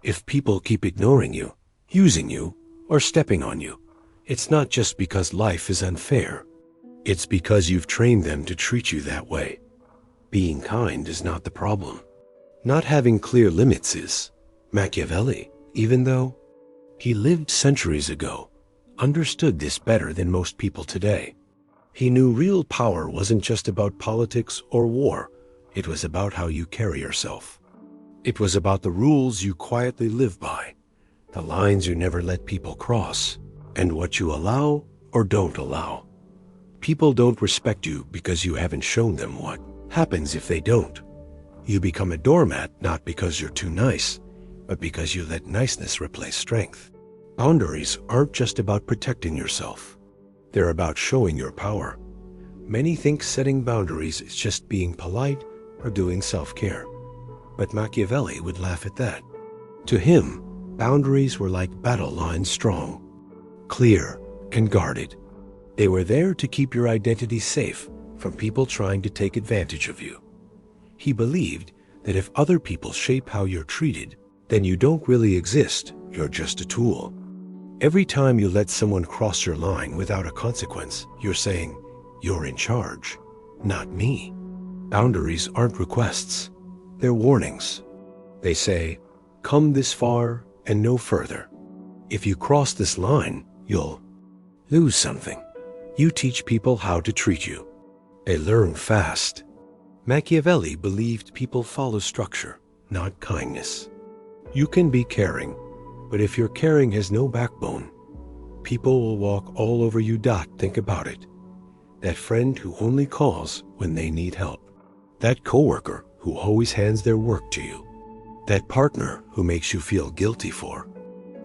If people keep ignoring you, using you, or stepping on you, it's not just because life is unfair. It's because you've trained them to treat you that way. Being kind is not the problem. Not having clear limits is. Machiavelli, even though he lived centuries ago, understood this better than most people today. He knew real power wasn't just about politics or war. It was about how you carry yourself. It was about the rules you quietly live by, the lines you never let people cross, and what you allow or don't allow. People don't respect you because you haven't shown them what happens if they don't. You become a doormat not because you're too nice, but because you let niceness replace strength. Boundaries aren't just about protecting yourself. They're about showing your power. Many think setting boundaries is just being polite or doing self-care. But Machiavelli would laugh at that. To him, boundaries were like battle lines, strong, clear, and guarded. They were there to keep your identity safe from people trying to take advantage of you. He believed that if other people shape how you're treated, then you don't really exist, you're just a tool. Every time you let someone cross your line without a consequence, you're saying, "You're in charge, not me." Boundaries aren't requests, they're warnings. They say, "Come this far and no further. If you cross this line, you'll lose something." You teach people how to treat you. They learn fast. Machiavelli believed people follow structure, not kindness. You can be caring, but if your caring has no backbone, people will walk all over you. Think about it. That friend who only calls when they need help. That coworker who always hands their work to you. That partner who makes you feel guilty for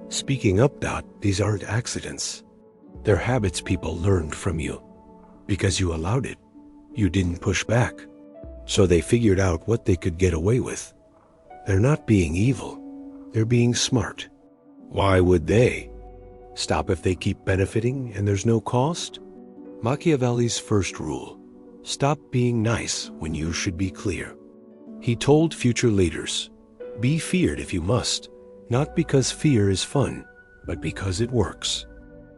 speaking up. These aren't accidents. They're habits people learned from you. Because you allowed it. You didn't push back. So they figured out what they could get away with. They're not being evil. They're being smart. Why would they stop if they keep benefiting and there's no cost? Machiavelli's first rule: stop being nice when you should be clear. He told future leaders, be feared if you must, not because fear is fun, but because it works.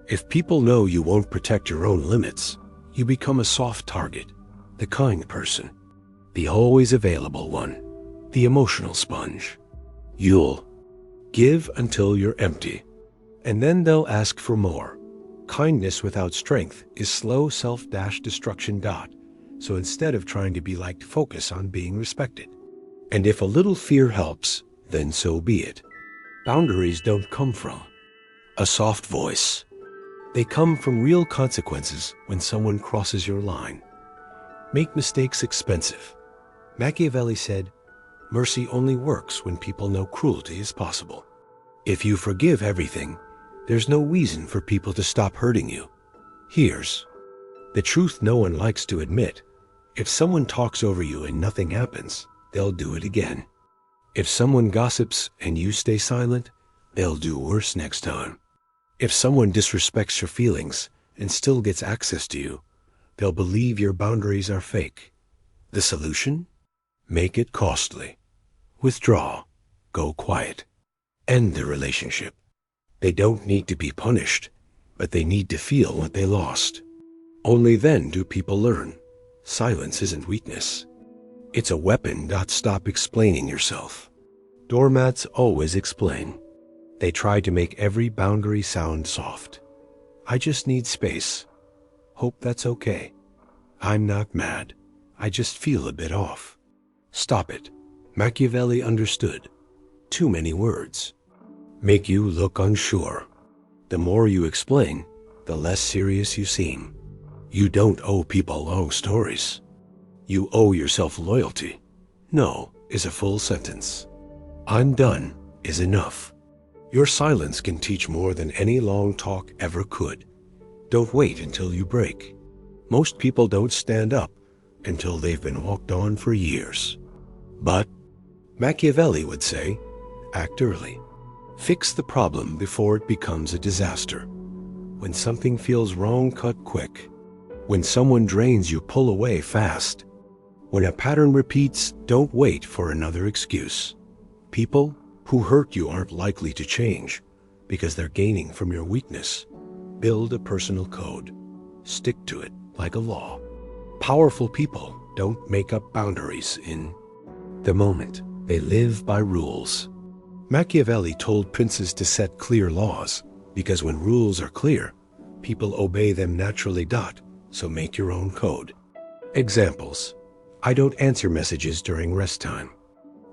If people know you won't protect your own limits, you become a soft target, the kind person, the always available one, the emotional sponge. You'll give until you're empty, and then they'll ask for more. Kindness without strength is slow self-destruction. So instead of trying to be liked, focus on being respected. And if a little fear helps, then so be it. Boundaries don't come from a soft voice. They come from real consequences when someone crosses your line. Make mistakes expensive. Machiavelli said, mercy only works when people know cruelty is possible. If you forgive everything, there's no reason for people to stop hurting you. Here's the truth no one likes to admit. If someone talks over you and nothing happens, they'll do it again. If someone gossips and you stay silent, they'll do worse next time. If someone disrespects your feelings and still gets access to you, they'll believe your boundaries are fake. The solution? Make it costly. Withdraw. Go quiet. End the relationship. They don't need to be punished, but they need to feel what they lost. Only then do people learn. Silence isn't weakness. It's a weapon. Stop explaining yourself. Doormats always explain. They try to make every boundary sound soft. I just need space. Hope that's okay. I'm not mad. I just feel a bit off. Stop it. Machiavelli understood. Too many words make you look unsure. The more you explain, the less serious you seem. You don't owe people long stories. You owe yourself loyalty. No is a full sentence. I'm done is enough. Your silence can teach more than any long talk ever could. Don't wait until you break. Most people don't stand up until they've been walked on for years. But Machiavelli would say, act early. Fix the problem before it becomes a disaster. When something feels wrong, cut quick. When someone drains you, pull away fast. When a pattern repeats, don't wait for another excuse. People who hurt you aren't likely to change because they're gaining from your weakness. Build a personal code. Stick to it like a law. Powerful people don't make up boundaries in the moment. They live by rules. Machiavelli told princes to set clear laws because when rules are clear, people obey them naturally. So make your own code. Examples. I don't answer messages during rest time.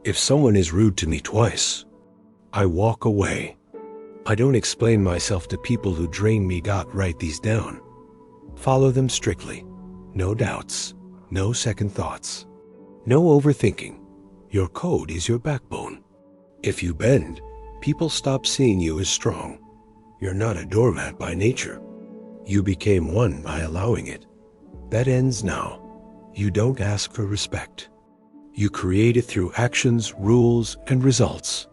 If someone is rude to me twice, I walk away. I don't explain myself to people who drain me. Write these down. Follow them strictly. No doubts. No second thoughts. No overthinking. Your code is your backbone. If you bend, people stop seeing you as strong. You're not a doormat by nature. You became one by allowing it. That ends now. You don't ask for respect. You create it through actions, rules, and results.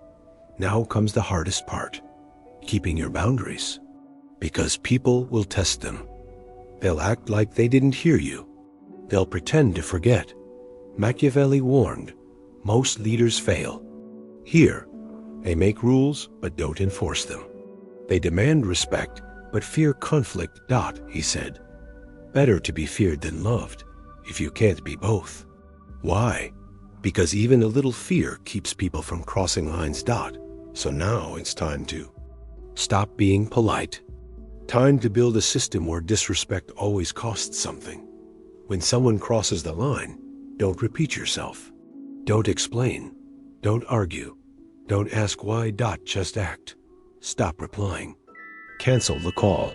Now comes the hardest part. Keeping your boundaries. Because people will test them. They'll act like they didn't hear you. They'll pretend to forget. Machiavelli warned, most leaders fail. Here, they make rules but don't enforce them. They demand respect but fear conflict. He said, better to be feared than loved if you can't be both. Why? Because even a little fear keeps people from crossing lines. So now it's time to stop being polite. Time to build a system where disrespect always costs something. When someone crosses the line, don't repeat yourself. Don't explain. Don't argue. Don't ask why. Just act. Stop replying. Cancel the call.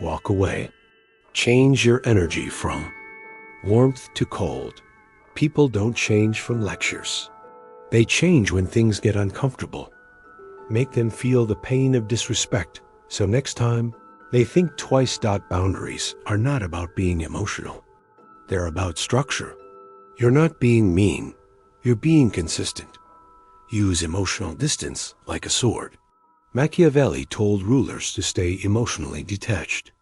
Walk away. Change your energy from warmth to cold. People don't change from lectures. They change when things get uncomfortable. Make them feel the pain of disrespect, so next time, they think twice. Boundaries are not about being emotional. They're about structure. You're not being mean. You're being consistent. Use emotional distance like a sword. Machiavelli told rulers to stay emotionally detached.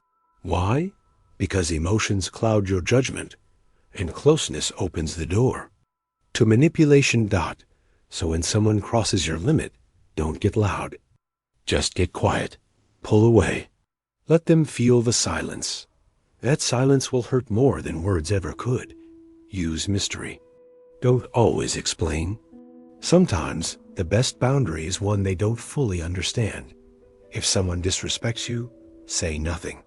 Why? Because emotions cloud your judgment, and closeness opens the door to manipulation. So when someone crosses your limit, don't get loud. Just get quiet. Pull away. Let them feel the silence. That silence will hurt more than words ever could. Use mystery. Don't always explain. Sometimes the best boundary is one they don't fully understand. If someone disrespects you, say nothing.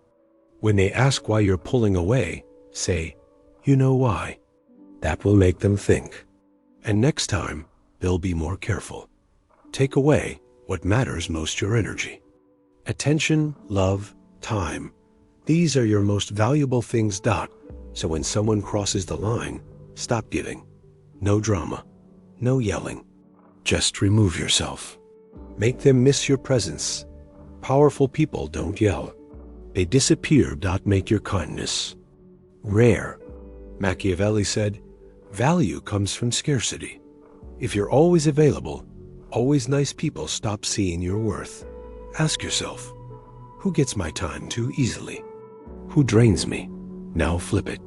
When they ask why you're pulling away, say, you know why. That will make them think. And next time, they'll be more careful. Take away what matters most: your energy. Attention, love, time. These are your most valuable things. So when someone crosses the line, stop giving. No drama. No yelling. Just remove yourself. Make them miss your presence. Powerful people don't yell. They disappear. Make your kindness rare. Machiavelli said, value comes from scarcity. If you're always available, always nice, people stop seeing your worth. Ask yourself, who gets my time too easily? Who drains me? Now flip it.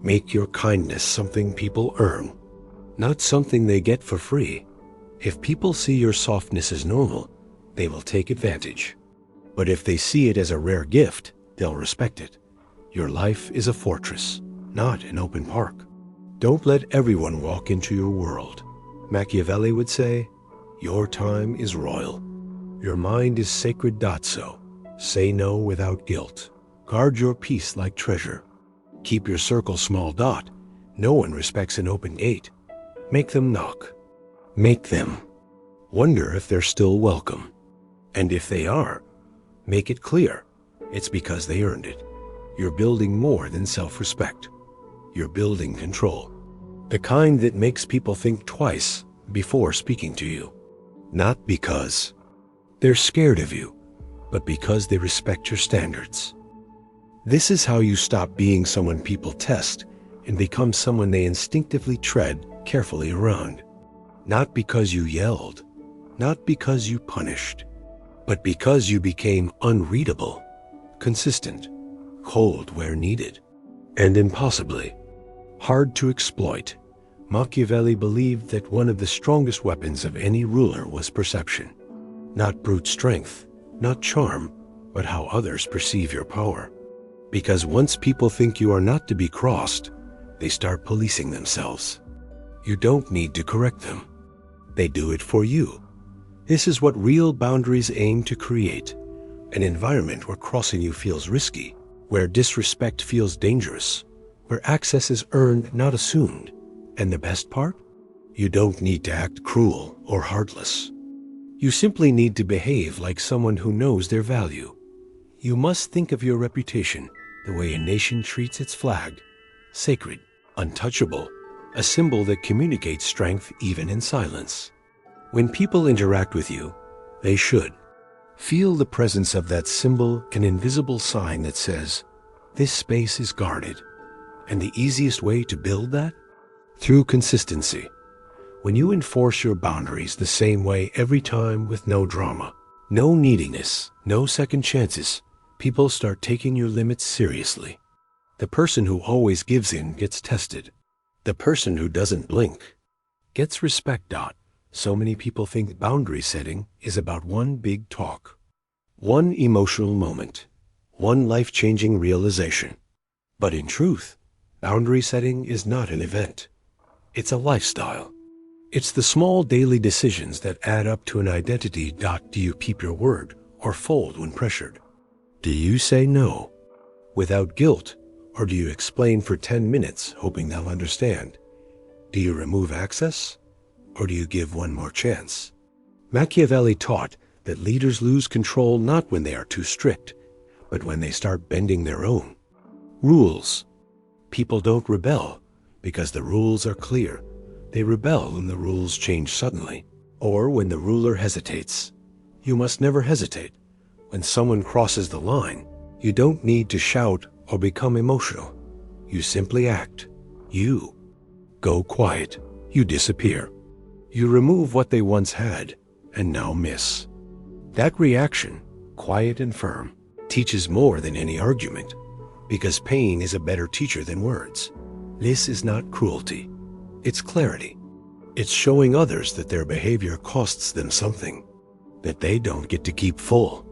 Make your kindness something people earn, not something they get for free. If people see your softness as normal, they will take advantage. But if they see it as a rare gift, they'll respect it. Your life is a fortress, not an open park. Don't let everyone walk into your world. Machiavelli would say, your time is royal. Your mind is sacred. So say no without guilt. Guard your peace like treasure. Keep your circle small. No one respects an open gate. Make them knock. Make them wonder if they're still welcome. And if they are, make it clear it's because they earned it. You're building more than self-respect. You're building control. The kind that makes people think twice before speaking to you. Not because they're scared of you, but because they respect your standards. This is how you stop being someone people test and become someone they instinctively tread carefully around. Not because you yelled, not because you punished, but because you became unreadable, consistent, cold where needed, and impossibly hard to exploit Machiavelli believed that one of the strongest weapons of any ruler was perception. Not brute strength, not charm, but how others perceive your power. Because once people think you are not to be crossed, they start policing themselves. You don't need to correct them. They do it for you. This is what real boundaries aim to create. An environment where crossing you feels risky, where disrespect feels dangerous, where access is earned, not assumed. And the best part? You don't need to act cruel or heartless. You simply need to behave like someone who knows their value. You must think of your reputation the way a nation treats its flag. Sacred, untouchable, a symbol that communicates strength even in silence. When people interact with you, they should feel the presence of that symbol, an invisible sign that says, this space is guarded. And the easiest way to build that? Through consistency. When you enforce your boundaries the same way every time with no drama, no neediness, no second chances, people start taking your limits seriously. The person who always gives in gets tested. The person who doesn't blink gets respect. So many people think boundary setting is about one big talk, one emotional moment, one life-changing realization. But in truth, boundary setting is not an event. It's a lifestyle. It's the small daily decisions that add up to an identity. Do you keep your word or fold when pressured? Do you say no without guilt, or do you explain for 10 minutes hoping they'll understand? Do you remove access, or do you give one more chance? Machiavelli taught that leaders lose control not when they are too strict, but when they start bending their own rules. People don't rebel because the rules are clear. They rebel when the rules change suddenly, or when the ruler hesitates. You must never hesitate. When someone crosses the line, you don't need to shout or become emotional. You simply act. You go quiet. You disappear. You remove what they once had and now miss. That reaction, quiet and firm, teaches more than any argument, because pain is a better teacher than words. This is not cruelty. It's clarity. It's showing others that their behavior costs them something, that they don't get to keep full.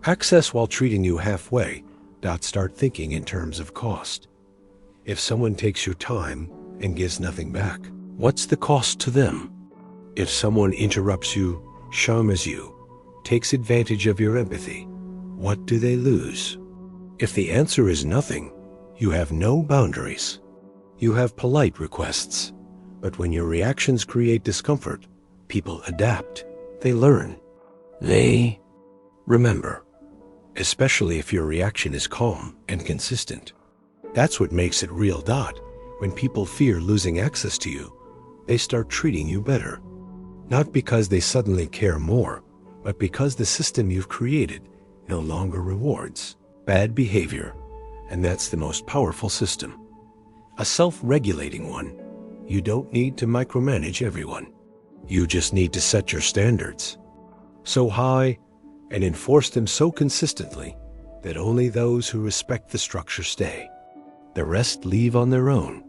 Access while treating you halfway. Start thinking in terms of cost. If someone takes your time and gives nothing back, what's the cost to them? If someone interrupts you, shames you, takes advantage of your empathy, what do they lose? If the answer is nothing, you have no boundaries. You have polite requests, but when your reactions create discomfort, people adapt. They learn. They remember. Especially if your reaction is calm and consistent. That's what makes it real. When people fear losing access to you, they start treating you better. Not because they suddenly care more, but because the system you've created no longer rewards bad behavior, and that's the most powerful system. A self-regulating one. You don't need to micromanage everyone. You just need to set your standards so high and enforce them so consistently that only those who respect the structure stay. The rest leave on their own.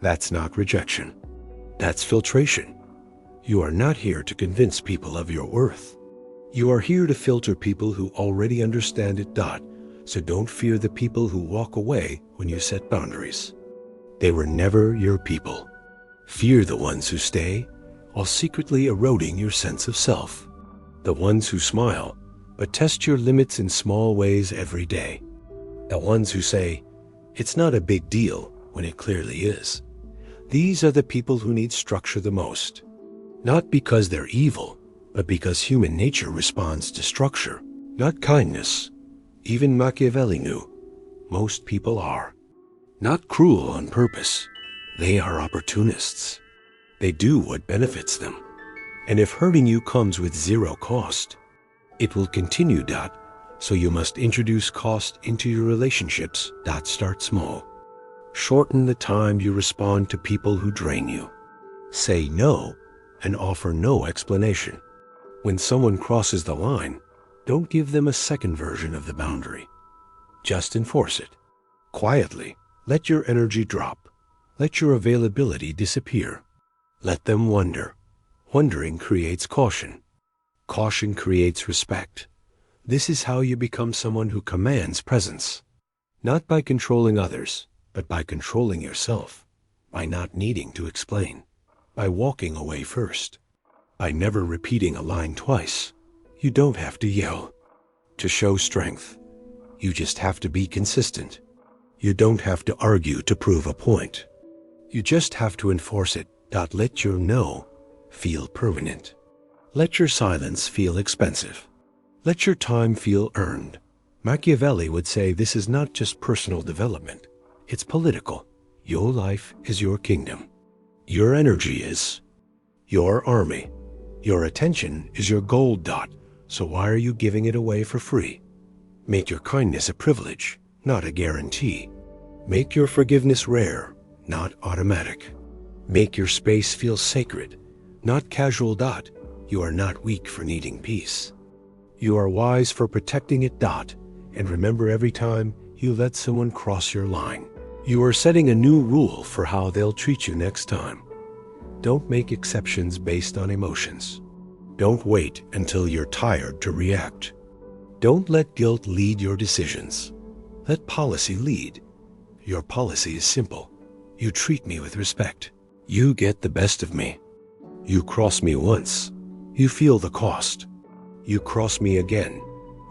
That's not rejection. That's filtration. You are not here to convince people of your worth. You are here to filter people who already understand it. So don't fear the people who walk away when you set boundaries. They were never your people. Fear the ones who stay while secretly eroding your sense of self. The ones who smile but test your limits in small ways every day. The ones who say, it's not a big deal when it clearly is. These are the people who need structure the most. Not because they're evil, but because human nature responds to structure, not kindness. Even Machiavelli knew most people are not cruel on purpose. They are opportunists. They do what benefits them. And if hurting you comes with zero cost, it will continue. So you must introduce cost into your relationships. Start small. Shorten the time you respond to people who drain you. Say no and offer no explanation. When someone crosses the line, don't give them a second version of the boundary. Just enforce it. Quietly, let your energy drop. Let your availability disappear. Let them wonder. Wondering creates caution. Caution creates respect. This is how you become someone who commands presence. Not by controlling others, but by controlling yourself. By not needing to explain. By walking away first. By never repeating a line twice. You don't have to yell to show strength. You just have to be consistent. You don't have to argue to prove a point. You just have to enforce it. Let your no feel permanent. Let your silence feel expensive. Let your time feel earned. Machiavelli would say this is not just personal development. It's political. Your life is your kingdom. Your energy is your army. Your attention is your gold. So why are you giving it away for free? Make your kindness a privilege, not a guarantee. Make your forgiveness rare, not automatic. Make your space feel sacred, not casual. You are not weak for needing peace. You are wise for protecting it. And remember, every time you let someone cross your line, you are setting a new rule for how they'll treat you next time. Don't make exceptions based on emotions. Don't wait until you're tired to react. Don't let guilt lead your decisions. Let policy lead. Your policy is simple. You treat me with respect. You get the best of me. You cross me once. You feel the cost. You cross me again.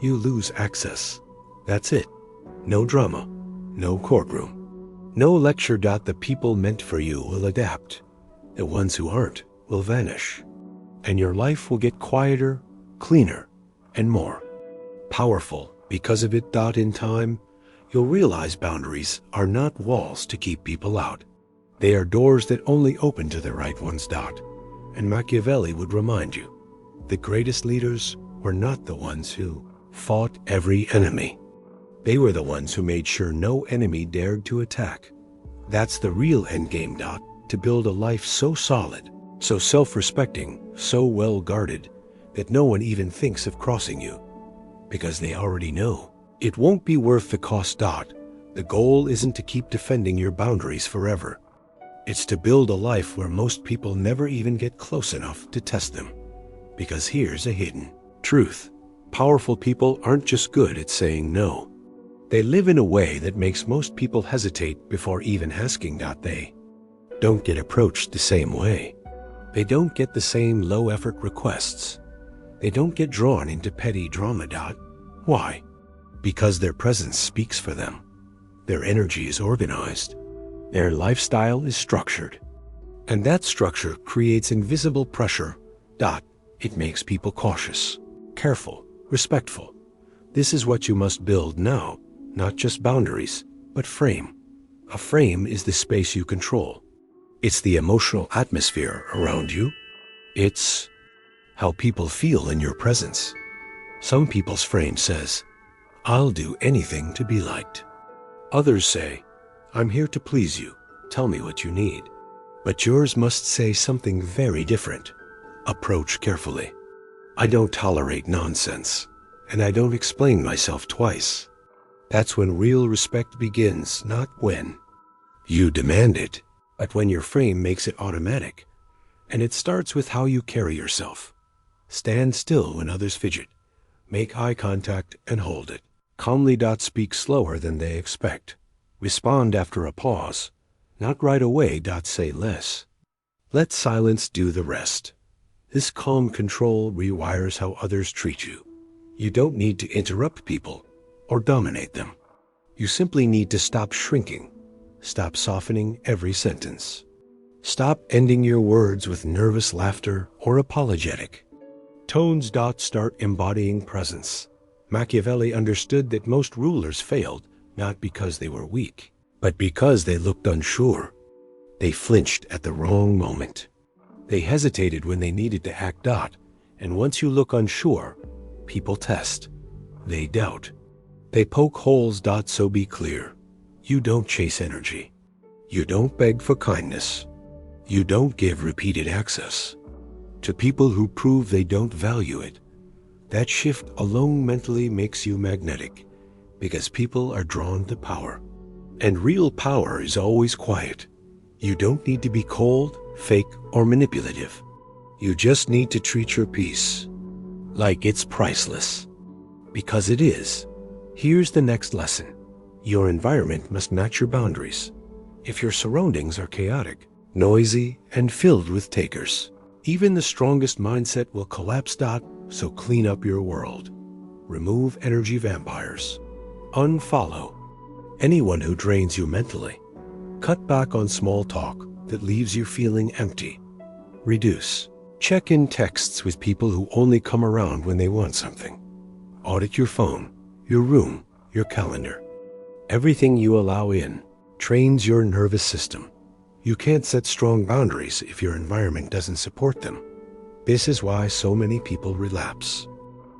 You lose access. That's it. No drama. No courtroom. No lecture. The people meant for you will adapt. The ones who aren't will vanish. And your life will get quieter, cleaner, and more powerful because of it. In time, you'll realize boundaries are not walls to keep people out. They are doors that only open to the right ones. And Machiavelli would remind you, the greatest leaders were not the ones who fought every enemy. They were the ones who made sure no enemy dared to attack. That's the real endgame. To build a life so solid, so self-respecting, so well-guarded, that no one even thinks of crossing you. Because they already know it won't be worth the cost. The goal isn't to keep defending your boundaries forever. It's to build a life where most people never even get close enough to test them. Because here's a hidden truth. Powerful people aren't just good at saying no. They live in a way that makes most people hesitate before even asking. They don't get approached the same way. They don't get the same low-effort requests. They don't get drawn into petty drama. Why? Because their presence speaks for them. Their energy is organized. Their lifestyle is structured. And that structure creates invisible pressure. It makes people cautious, careful, respectful. This is what you must build now, not just boundaries, but frame. A frame is the space you control. It's the emotional atmosphere around you. It's how people feel in your presence. Some people's frame says, I'll do anything to be liked. Others say, I'm here to please you. Tell me what you need. But yours must say something very different. Approach carefully. I don't tolerate nonsense, and I don't explain myself twice. That's when real respect begins, not when you demand it, but when your frame makes it automatic. And it starts with how you carry yourself. Stand still when others fidget. Make eye contact and hold it. Calmly. Speak slower than they expect. Respond after a pause. Not right away. Say less. Let silence do the rest. This calm control rewires how others treat you. You don't need to interrupt people or dominate them. You simply need to stop shrinking. Stop softening every sentence. Stop ending your words with nervous laughter or apologetic tones. Start embodying presence. Machiavelli understood that most rulers failed not because they were weak, but because they looked unsure. They flinched at the wrong moment. They hesitated when they needed to act. And once you look unsure, people test. They doubt. They poke holes. So be clear. You don't chase energy. You don't beg for kindness. You don't give repeated access to people who prove they don't value it. That shift alone mentally makes you magnetic, because people are drawn to power. And real power is always quiet. You don't need to be cold, fake, or manipulative. You just need to treat your peace like it's priceless. Because it is. Here's the next lesson. Your environment must match your boundaries. If your surroundings are chaotic, noisy, and filled with takers, even the strongest mindset will collapse. So clean up your world. Remove energy vampires. Unfollow anyone who drains you mentally. Cut back on small talk that leaves you feeling empty. Reduce check-in texts with people who only come around when they want something. Audit your phone, your room, your calendar. Everything you allow in trains your nervous system. You can't set strong boundaries if your environment doesn't support them. This is why so many people relapse.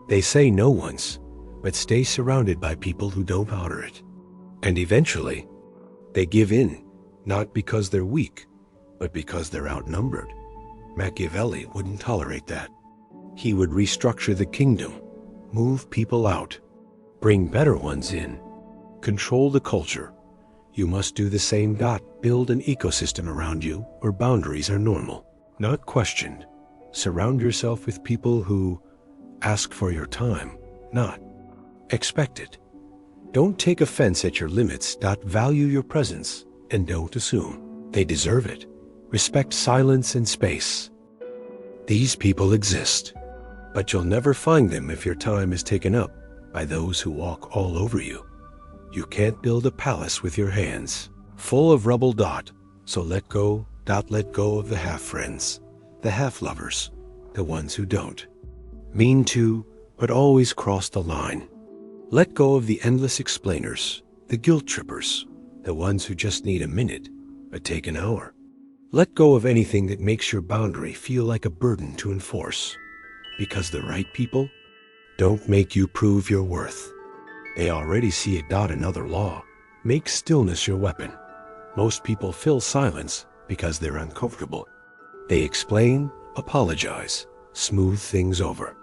They say no once, but stay surrounded by people who don't honor it. And eventually, they give in, not because they're weak, but because they're outnumbered. Machiavelli wouldn't tolerate that. He would restructure the kingdom, move people out, bring better ones in, control the culture. You must do the same. Build an ecosystem around you where boundaries are normal, not questioned. Surround yourself with people who ask for your time, not expect it. Don't take offense at your limits. Value your presence and don't assume they deserve it. Respect silence and space. These people exist, but you'll never find them if your time is taken up by those who walk all over you. You can't build a palace with your hands full of rubble. So let go. Let go of the half-friends, the half-lovers, the ones who don't mean to, but always cross the line. Let go of the endless explainers, the guilt trippers, the ones who just need a minute, but take an hour. Let go of anything that makes your boundary feel like a burden to enforce, because the right people don't make you prove your worth. They already see it. Another law. Make stillness your weapon. Most people fill silence because they're uncomfortable. They explain, apologize, smooth things over.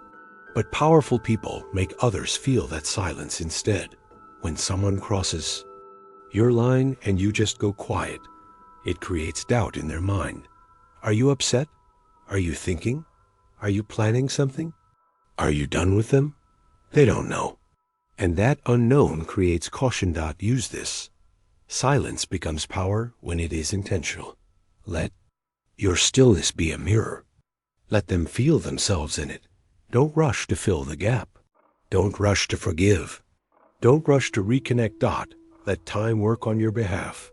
But powerful people make others feel that silence instead. When someone crosses your line and you just go quiet, it creates doubt in their mind. Are you upset? Are you thinking? Are you planning something? Are you done with them? They don't know. And that unknown creates caution. Use this. Silence becomes power when it is intentional. Let your stillness be a mirror. Let them feel themselves in it. Don't rush to fill the gap. Don't rush to forgive. Don't rush to reconnect. Let time work on your behalf.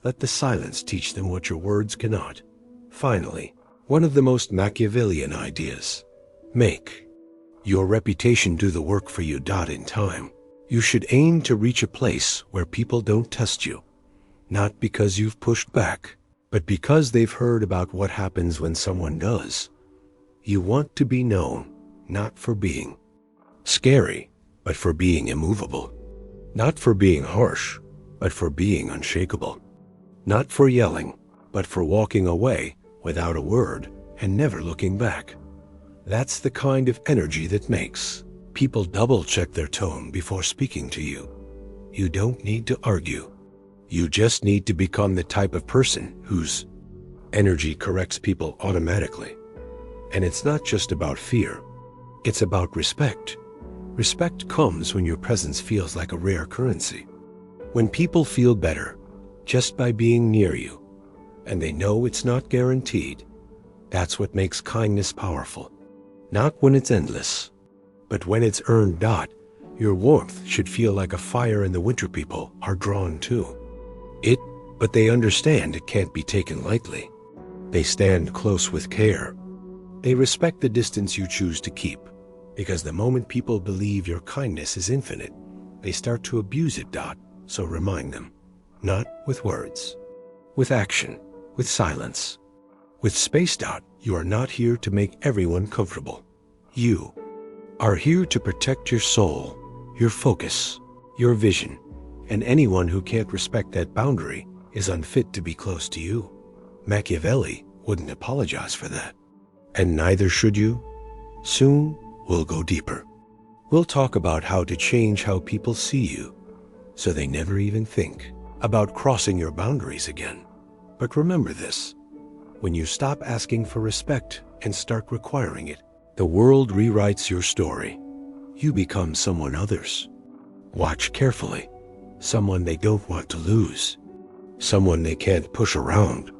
Let the silence teach them what your words cannot. Finally, one of the most Machiavellian ideas. Make your reputation do the work for you. In time, you should aim to reach a place where people don't test you. Not because you've pushed back, but because they've heard about what happens when someone does. You want to be known, not for being scary, but for being immovable. Not for being harsh, but for being unshakable. Not for yelling, but for walking away without a word and never looking back. That's the kind of energy that makes people double-check their tone before speaking to you. You don't need to argue. You just need to become the type of person whose energy corrects people automatically. And it's not just about fear. It's about respect. Respect comes when your presence feels like a rare currency. When people feel better just by being near you, and they know it's not guaranteed, that's what makes kindness powerful. Not when it's endless, but when it's earned. Your warmth should feel like a fire, and the winter people are drawn to it, but they understand it can't be taken lightly. They stand close with care. They respect the distance you choose to keep, because the moment people believe your kindness is infinite, they start to abuse it. So remind them, not with words, with action, with silence, with space. You are not here to make everyone comfortable. You are here to protect your soul, your focus, your vision, and anyone who can't respect that boundary is unfit to be close to you. Machiavelli wouldn't apologize for that. And neither should you. Soon, we'll go deeper. We'll talk about how to change how people see you, so they never even think about crossing your boundaries again. But remember this, when you stop asking for respect and start requiring it, the world rewrites your story. You become someone others. Watch carefully. Someone they don't want to lose. Someone they can't push around.